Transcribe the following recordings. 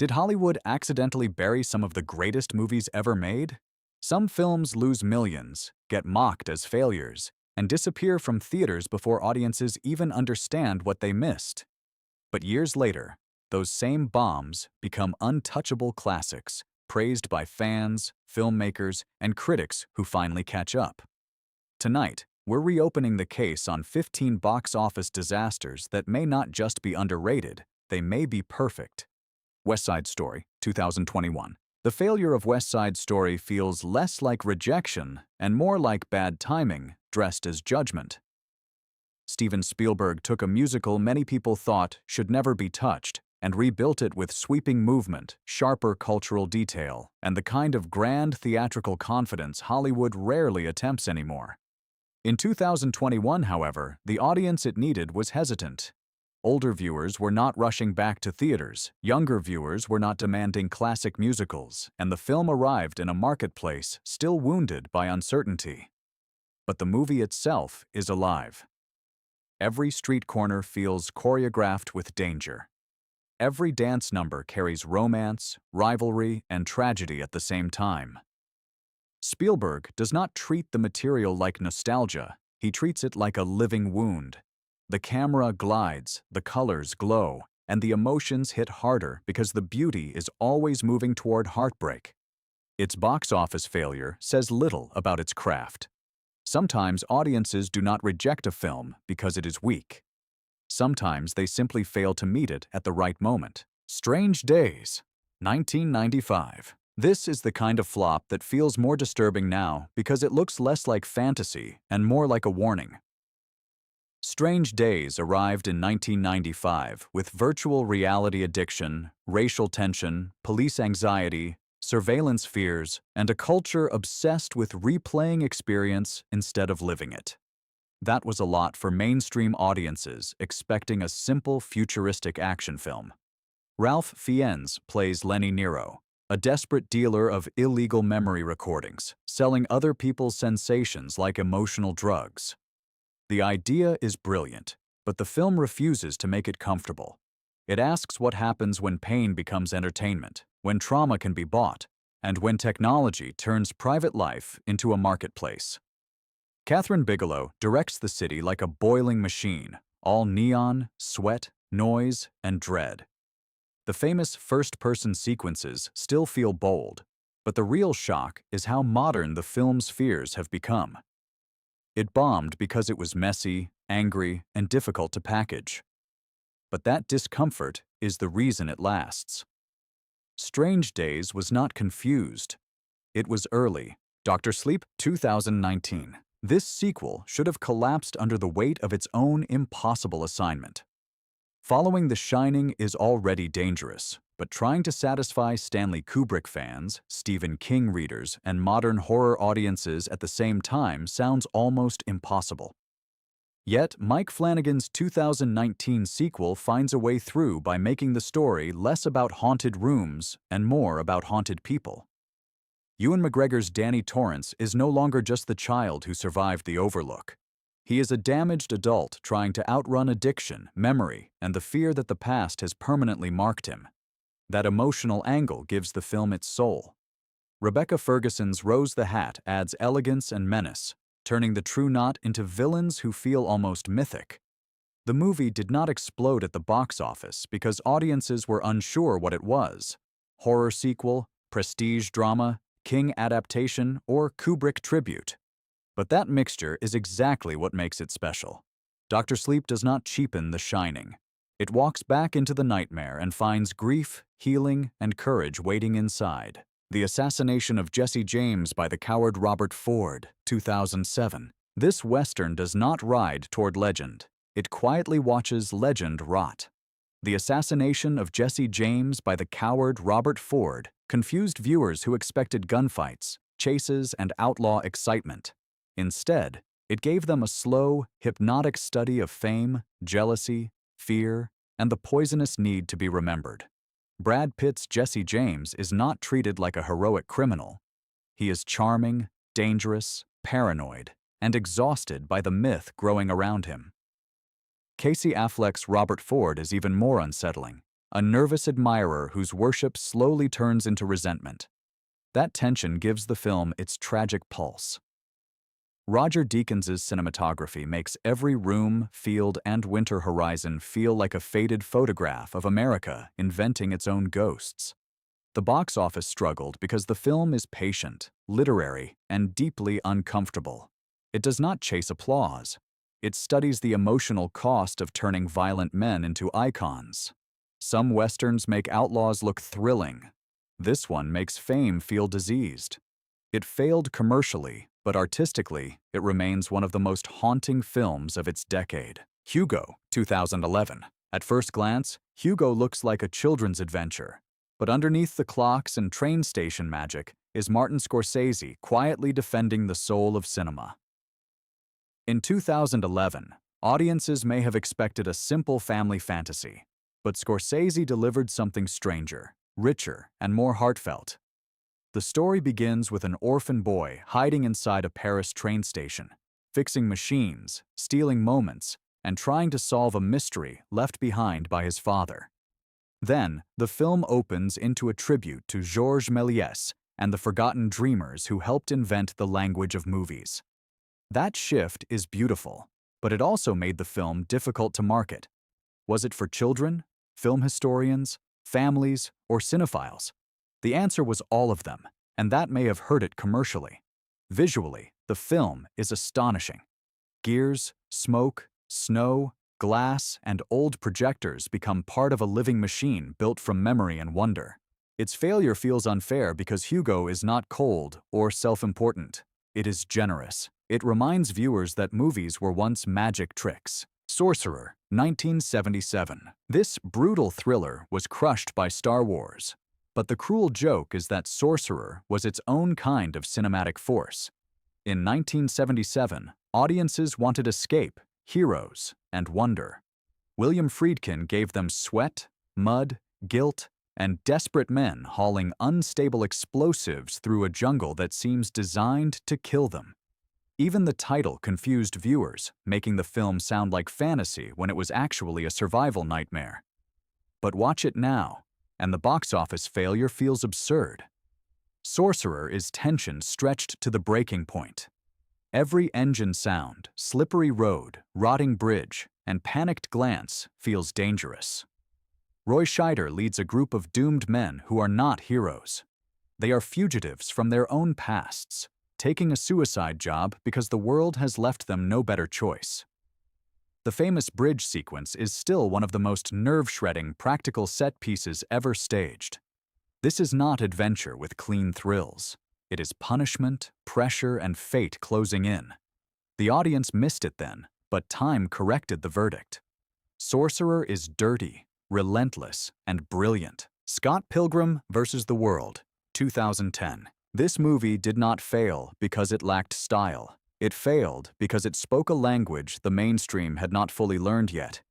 Did Hollywood accidentally bury some of the greatest movies ever made? Some films lose millions, get mocked as failures, and disappear from theaters before audiences even understand what they missed. But years later, those same bombs become untouchable classics, praised by fans, filmmakers, and critics who finally catch up. Tonight, we're reopening the case on 15 box office disasters that may not just be underrated, they may be perfect. West Side Story, 2021. The failure of West Side Story feels less like rejection and more like bad timing, dressed as judgment. Steven Spielberg took a musical many people thought should never be touched and rebuilt it with sweeping movement, sharper cultural detail, and the kind of grand theatrical confidence Hollywood rarely attempts anymore. In 2021, however, the audience it needed was hesitant. Older viewers were not rushing back to theaters, younger viewers were not demanding classic musicals, and the film arrived in a marketplace still wounded by uncertainty. But the movie itself is alive. Every street corner feels choreographed with danger. Every dance number carries romance, rivalry, and tragedy at the same time. Spielberg does not treat the material like nostalgia, he treats it like a living wound. The camera glides, the colors glow, and the emotions hit harder because the beauty is always moving toward heartbreak. Its box office failure says little about its craft. Sometimes audiences do not reject a film because it is weak. Sometimes they simply fail to meet it at the right moment. Strange Days, 1995. This is the kind of flop that feels more disturbing now because it looks less like fantasy and more like a warning. Strange Days arrived in 1995 with virtual reality addiction, racial tension, police anxiety, surveillance fears, and a culture obsessed with replaying experience instead of living it. That was a lot for mainstream audiences expecting a simple futuristic action film. Ralph Fiennes plays Lenny Nero, a desperate dealer of illegal memory recordings, selling other people's sensations like emotional drugs. The idea is brilliant, but the film refuses to make it comfortable. It asks what happens when pain becomes entertainment, when trauma can be bought, and when technology turns private life into a marketplace. Catherine Bigelow directs the city like a boiling machine, all neon, sweat, noise, and dread. The famous first-person sequences still feel bold, but the real shock is how modern the film's fears have become. It bombed because it was messy, angry, and difficult to package. But that discomfort is the reason it lasts. Strange Days was not confused. It was early. Dr. Sleep, 2019. This sequel should have collapsed under the weight of its own impossible assignment. Following The Shining is already dangerous, but trying to satisfy Stanley Kubrick fans, Stephen King readers, and modern horror audiences at the same time sounds almost impossible. Yet, Mike Flanagan's 2019 sequel finds a way through by making the story less about haunted rooms and more about haunted people. Ewan McGregor's Danny Torrance is no longer just the child who survived the Overlook. He is a damaged adult trying to outrun addiction, memory, and the fear that the past has permanently marked him. That emotional angle gives the film its soul. Rebecca Ferguson's Rose the Hat adds elegance and menace, turning the True Knot into villains who feel almost mythic. The movie did not explode at the box office because audiences were unsure what it was. Horror sequel, prestige drama, King adaptation, or Kubrick tribute. But that mixture is exactly what makes it special. Dr. Sleep does not cheapen The Shining. It walks back into the nightmare and finds grief, healing, and courage waiting inside. The Assassination of Jesse James by the Coward Robert Ford, 2007. This Western does not ride toward legend. It quietly watches legend rot. The Assassination of Jesse James by the Coward Robert Ford confused viewers who expected gunfights, chases, and outlaw excitement. Instead, it gave them a slow, hypnotic study of fame, jealousy, fear, and the poisonous need to be remembered. Brad Pitt's Jesse James is not treated like a heroic criminal. He is charming, dangerous, paranoid, and exhausted by the myth growing around him. Casey Affleck's Robert Ford is even more unsettling. a nervous admirer whose worship slowly turns into resentment. That tension gives the film its tragic pulse. Roger Deakins' cinematography makes every room, field, and winter horizon feel like a faded photograph of America inventing its own ghosts. The box office struggled because the film is patient, literary, and deeply uncomfortable. It does not chase applause. It studies the emotional cost of turning violent men into icons. Some westerns make outlaws look thrilling. This one makes fame feel diseased. It failed commercially, but artistically, it remains one of the most haunting films of its decade. Hugo, 2011. At first glance, Hugo looks like a children's adventure. But underneath the clocks and train station magic is Martin Scorsese quietly defending the soul of cinema. In 2011, audiences may have expected a simple family fantasy, but Scorsese delivered something stranger, richer, and more heartfelt. The story begins with an orphan boy hiding inside a Paris train station, fixing machines, stealing moments, and trying to solve a mystery left behind by his father. Then, the film opens into a tribute to Georges Méliès and the forgotten dreamers who helped invent the language of movies. That shift is beautiful, but it also made the film difficult to market. Was it for children, film historians, families, or cinephiles? The answer was all of them, and that may have hurt it commercially. Visually, the film is astonishing. Gears, smoke, snow, glass, and old projectors become part of a living machine built from memory and wonder. Its failure feels unfair because Hugo is not cold or self-important. It is generous. It reminds viewers that movies were once magic tricks. Sorcerer, 1977. This brutal thriller was crushed by Star Wars. But the cruel joke is that Sorcerer was its own kind of cinematic force. In 1977, audiences wanted escape, heroes, and wonder. William Friedkin gave them sweat, mud, guilt, and desperate men hauling unstable explosives through a jungle that seems designed to kill them. Even the title confused viewers, making the film sound like fantasy when it was actually a survival nightmare. But watch it now, and the box office failure feels absurd. Sorcerer is tension stretched to the breaking point. Every engine sound, slippery road, rotting bridge, and panicked glance feels dangerous. Roy Scheider leads a group of doomed men who are not heroes. They are fugitives from their own pasts, taking a suicide job because the world has left them no better choice. The famous bridge sequence is still one of the most nerve-shredding practical set pieces ever staged. This is not adventure with clean thrills. It is punishment, pressure, and fate closing in. The audience missed it then, but time corrected the verdict. Sorcerer is dirty, relentless, and brilliant. Scott Pilgrim vs. the World, 2010. This movie did not fail because it lacked style. It failed because it spoke a language the mainstream had not fully learned yet.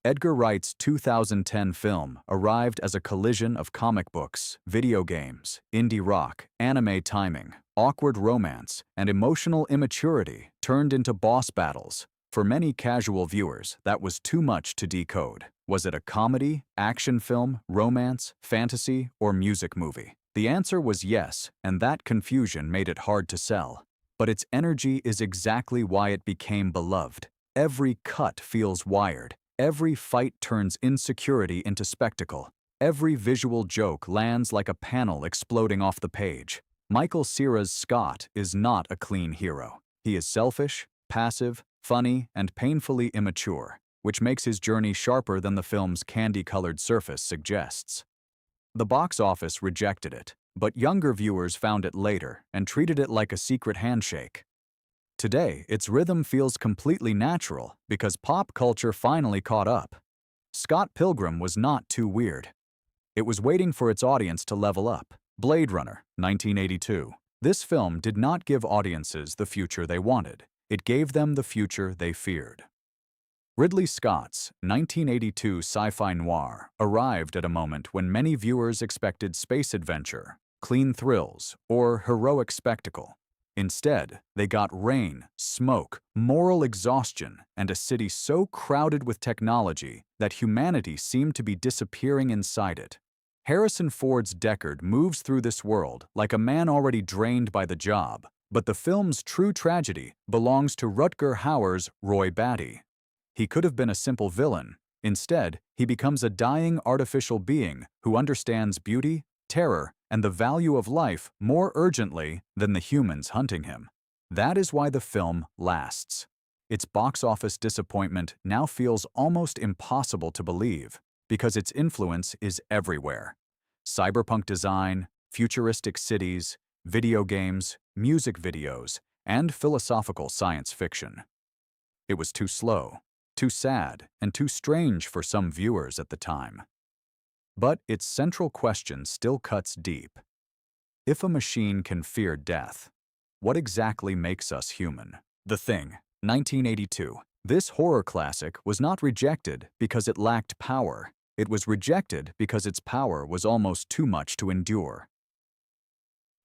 Edgar Wright's 2010 film arrived as a collision of comic books, video games, indie rock, anime timing, awkward romance, and emotional immaturity turned into boss battles. For many casual viewers, that was too much to decode. Was it a comedy, action film, romance, fantasy, or music movie? The answer was yes, and that confusion made it hard to sell. But its energy is exactly why it became beloved. Every cut feels wired. Every fight turns insecurity into spectacle. Every visual joke lands like a panel exploding off the page. Michael Cera's Scott is not a clean hero. He is selfish, passive, funny, and painfully immature, which makes his journey sharper than the film's candy-colored surface suggests. The box office rejected it, but younger viewers found it later and treated it like a secret handshake. Today, its rhythm feels completely natural because pop culture finally caught up. Scott Pilgrim was not too weird. It was waiting for its audience to level up. Blade Runner, 1982. This film did not give audiences the future they wanted. It gave them the future they feared. Ridley Scott's 1982 sci-fi noir arrived at a moment when many viewers expected space adventure, clean thrills, or heroic spectacle. Instead, they got rain, smoke, moral exhaustion, and a city so crowded with technology that humanity seemed to be disappearing inside it. Harrison Ford's Deckard moves through this world like a man already drained by the job, but the film's true tragedy belongs to Rutger Hauer's Roy Batty. He could have been a simple villain. Instead, he becomes a dying artificial being who understands beauty, terror, and the value of life more urgently than the humans hunting him. That is why the film lasts. Its box office disappointment now feels almost impossible to believe because its influence is everywhere. Cyberpunk design, futuristic cities, video games, music videos, and philosophical science fiction. It was too slow, too sad, and too strange for some viewers at the time. But its central question still cuts deep. If a machine can fear death, what exactly makes us human? The Thing, 1982. This horror classic was not rejected because it lacked power. It was rejected because its power was almost too much to endure.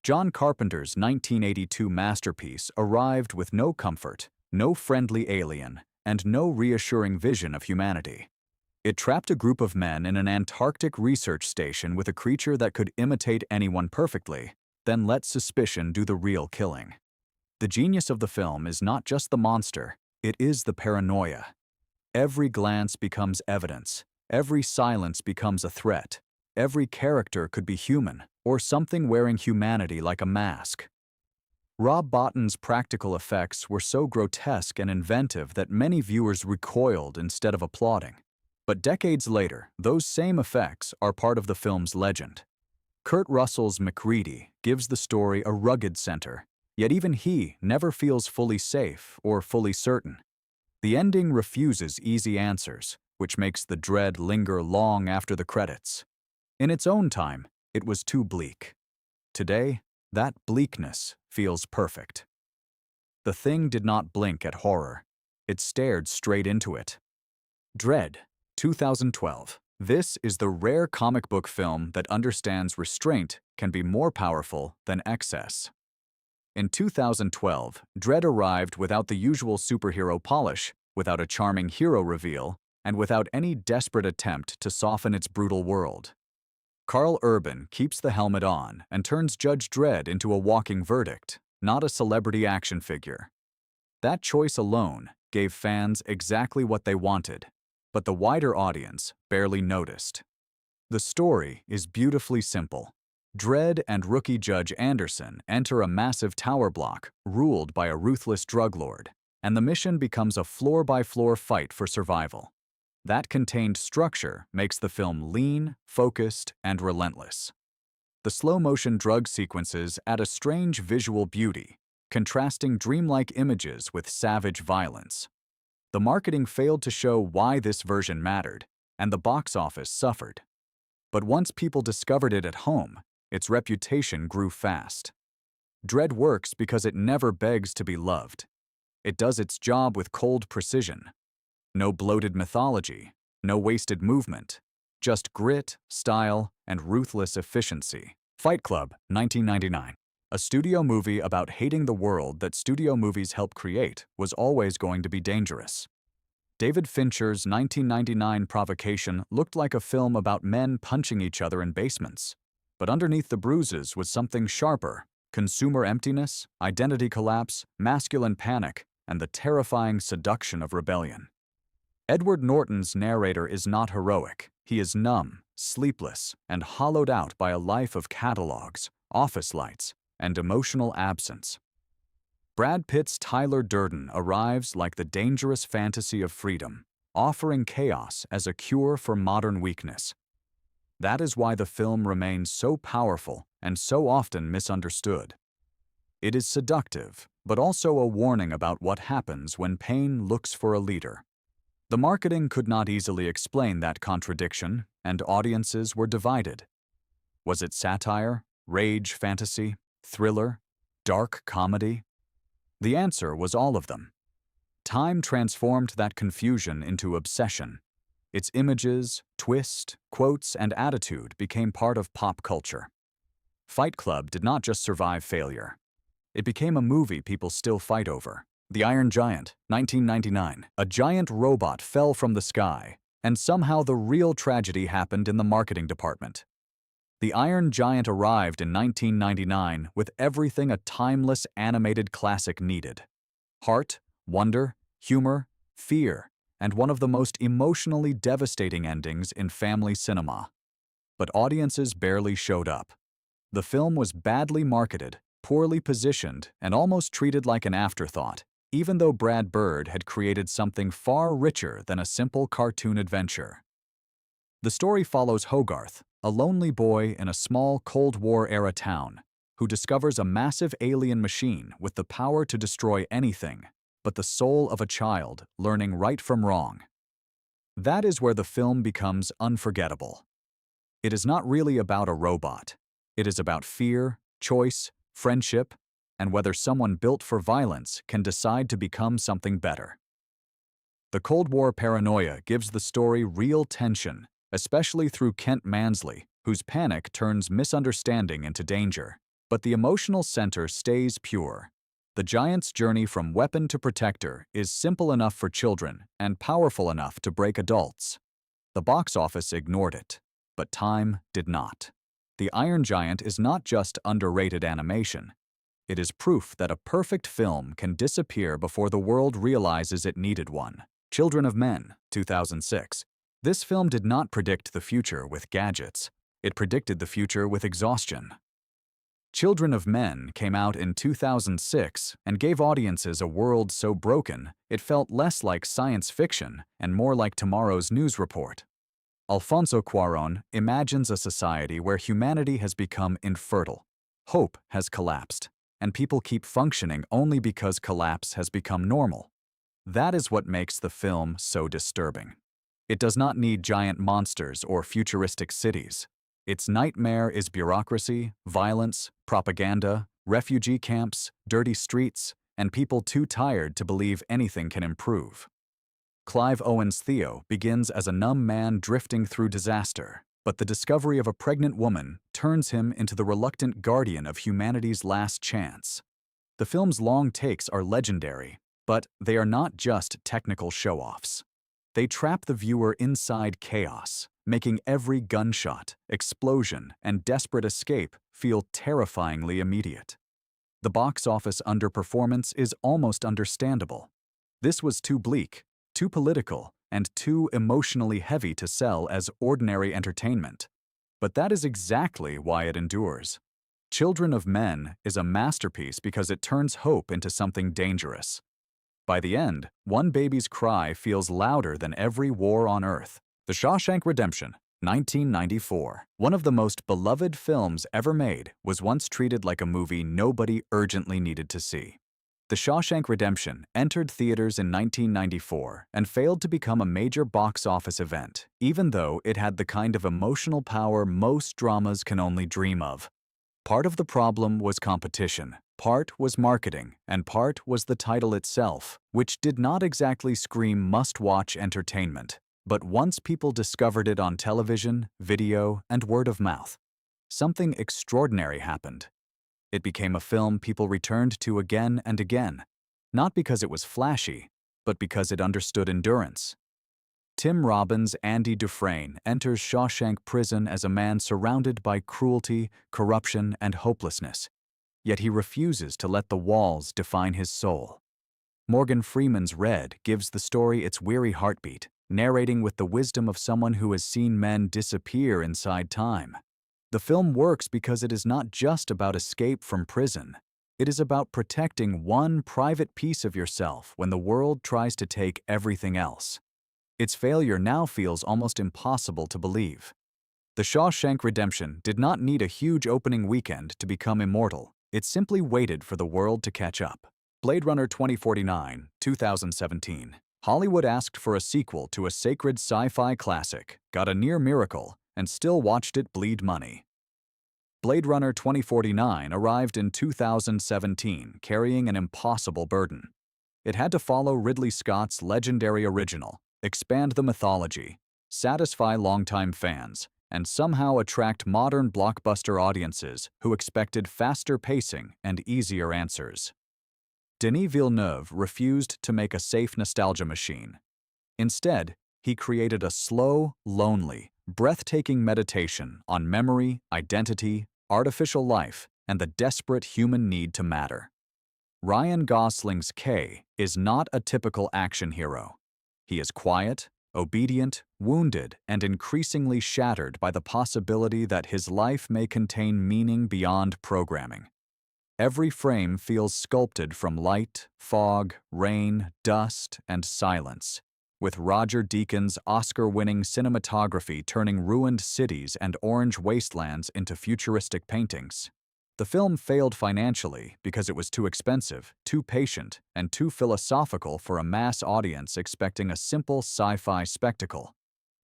John Carpenter's 1982 masterpiece arrived with no comfort, no friendly alien, and no reassuring vision of humanity. It trapped a group of men in an Antarctic research station with a creature that could imitate anyone perfectly, then let suspicion do the real killing. The genius of the film is not just the monster, it is the paranoia. Every glance becomes evidence, every silence becomes a threat, every character could be human, or something wearing humanity like a mask. Rob Bottin's practical effects were so grotesque and inventive that many viewers recoiled instead of applauding. But decades later, those same effects are part of the film's legend. Kurt Russell's MacReady gives the story a rugged center, yet even he never feels fully safe or fully certain. The ending refuses easy answers, which makes the dread linger long after the credits. In its own time, it was too bleak. Today, that bleakness feels perfect. The Thing did not blink at horror. It stared straight into it. Dread, 2012. This is the rare comic book film that understands restraint can be more powerful than excess. In 2012, Dread arrived without the usual superhero polish, without a charming hero reveal, and without any desperate attempt to soften its brutal world. Carl Urban keeps the helmet on and turns Judge Dredd into a walking verdict, not a celebrity action figure. That choice alone gave fans exactly what they wanted, but the wider audience barely noticed. The story is beautifully simple. Dredd and rookie Judge Anderson enter a massive tower block ruled by a ruthless drug lord, and the mission becomes a floor-by-floor fight for survival. That contained structure makes the film lean, focused, and relentless. The slow-motion drug sequences add a strange visual beauty, contrasting dreamlike images with savage violence. The marketing failed to show why this version mattered, and the box office suffered. But once people discovered it at home, its reputation grew fast. Dread works because it never begs to be loved. It does its job with cold precision. No bloated mythology, no wasted movement, just grit, style, and ruthless efficiency. Fight Club, 1999. A studio movie about hating the world that studio movies help create was always going to be dangerous. David Fincher's 1999 Provocation looked like a film about men punching each other in basements. But underneath the bruises was something sharper: consumer emptiness, identity collapse, masculine panic, and the terrifying seduction of rebellion. Edward Norton's narrator is not heroic. He is numb, sleepless, and hollowed out by a life of catalogs, office lights, and emotional absence. Brad Pitt's Tyler Durden arrives like the dangerous fantasy of freedom, offering chaos as a cure for modern weakness. That is why the film remains so powerful and so often misunderstood. It is seductive, but also a warning about what happens when pain looks for a leader. The marketing could not easily explain that contradiction, and audiences were divided. Was it satire, rage fantasy, thriller, dark comedy? The answer was all of them. Time transformed that confusion into obsession. Its images, twist, quotes, and attitude became part of pop culture. Fight Club did not just survive failure. It became a movie people still fight over. The Iron Giant, 1999. A giant robot fell from the sky, and somehow the real tragedy happened in the marketing department. The Iron Giant arrived in 1999 with everything a timeless animated classic needed: heart, wonder, humor, fear, and one of the most emotionally devastating endings in family cinema. But audiences barely showed up. The film was badly marketed, poorly positioned, and almost treated like an afterthought, even though Brad Bird had created something far richer than a simple cartoon adventure. The story follows Hogarth, a lonely boy in a small Cold War-era town, who discovers a massive alien machine with the power to destroy anything but the soul of a child learning right from wrong. That is where the film becomes unforgettable. It is not really about a robot. It is about fear, choice, friendship, and whether someone built for violence can decide to become something better. The Cold War paranoia gives the story real tension, especially through Kent Mansley, whose panic turns misunderstanding into danger. But the emotional center stays pure. The giant's journey from weapon to protector is simple enough for children and powerful enough to break adults. The box office ignored it, but time did not. The Iron Giant is not just underrated animation. It is proof that a perfect film can disappear before the world realizes it needed one. Children of Men, 2006. This film did not predict the future with gadgets. It predicted the future with exhaustion. Children of Men came out in 2006 and gave audiences a world so broken it felt less like science fiction and more like tomorrow's news report. Alfonso Cuarón imagines a society where humanity has become infertile, hope has collapsed, and people keep functioning only because collapse has become normal. That is what makes the film so disturbing. It does not need giant monsters or futuristic cities. Its nightmare is bureaucracy, violence, propaganda, refugee camps, dirty streets, and people too tired to believe anything can improve. Clive Owen's Theo begins as a numb man drifting through disaster, but the discovery of a pregnant woman turns him into the reluctant guardian of humanity's last chance. The film's long takes are legendary, but they are not just technical show-offs. They trap the viewer inside chaos, making every gunshot, explosion, and desperate escape feel terrifyingly immediate. The box office underperformance is almost understandable. This was too bleak, too political, and too emotionally heavy to sell as ordinary entertainment. But that is exactly why it endures. Children of Men is a masterpiece because it turns hope into something dangerous. By the end, one baby's cry feels louder than every war on Earth. The Shawshank Redemption, 1994. One of the most beloved films ever made was once treated like a movie nobody urgently needed to see. The Shawshank Redemption entered theaters in 1994 and failed to become a major box office event, even though it had the kind of emotional power most dramas can only dream of. Part of the problem was competition, part was marketing, and part was the title itself, which did not exactly scream must-watch entertainment. But once people discovered it on television, video, and word of mouth, something extraordinary happened. It became a film people returned to again and again, not because it was flashy, but because it understood endurance. Tim Robbins' Andy Dufresne enters Shawshank Prison as a man surrounded by cruelty, corruption, and hopelessness, yet he refuses to let the walls define his soul. Morgan Freeman's Red gives the story its weary heartbeat, narrating with the wisdom of someone who has seen men disappear inside time. The film works because it is not just about escape from prison. It is about protecting one private piece of yourself when the world tries to take everything else. Its failure now feels almost impossible to believe. The Shawshank Redemption did not need a huge opening weekend to become immortal. It simply waited for the world to catch up. Blade Runner 2049, 2017. Hollywood asked for a sequel to a sacred sci-fi classic, got a near miracle, and still watched it bleed money. Blade Runner 2049 arrived in 2017, carrying an impossible burden. It had to follow Ridley Scott's legendary original, expand the mythology, satisfy longtime fans, and somehow attract modern blockbuster audiences who expected faster pacing and easier answers. Denis Villeneuve refused to make a safe nostalgia machine. Instead, he created a slow, lonely, breathtaking meditation on memory, identity, artificial life, and the desperate human need to matter. Ryan Gosling's K is not a typical action hero. He is quiet, obedient, wounded, and increasingly shattered by the possibility that his life may contain meaning beyond programming. Every frame feels sculpted from light, fog, rain, dust, and silence, with Roger Deakins' Oscar-winning cinematography turning ruined cities and orange wastelands into futuristic paintings. The film failed financially because it was too expensive, too patient, and too philosophical for a mass audience expecting a simple sci-fi spectacle.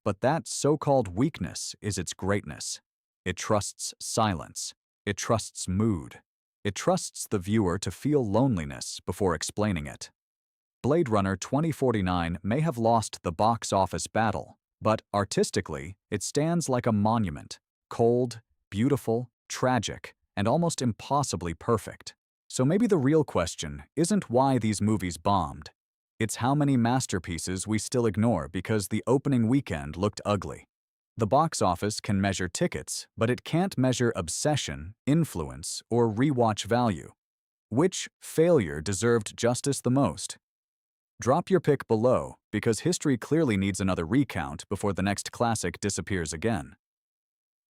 But that so-called weakness is its greatness. It trusts silence. It trusts mood. It trusts the viewer to feel loneliness before explaining it. Blade Runner 2049 may have lost the box office battle, but artistically, it stands like a monument, cold, beautiful, tragic, and almost impossibly perfect. So maybe the real question isn't why these movies bombed. It's how many masterpieces we still ignore because the opening weekend looked ugly. The box office can measure tickets, but it can't measure obsession, influence, or rewatch value. Which failure deserved justice the most? Drop your pick below, because history clearly needs another recount before the next classic disappears again.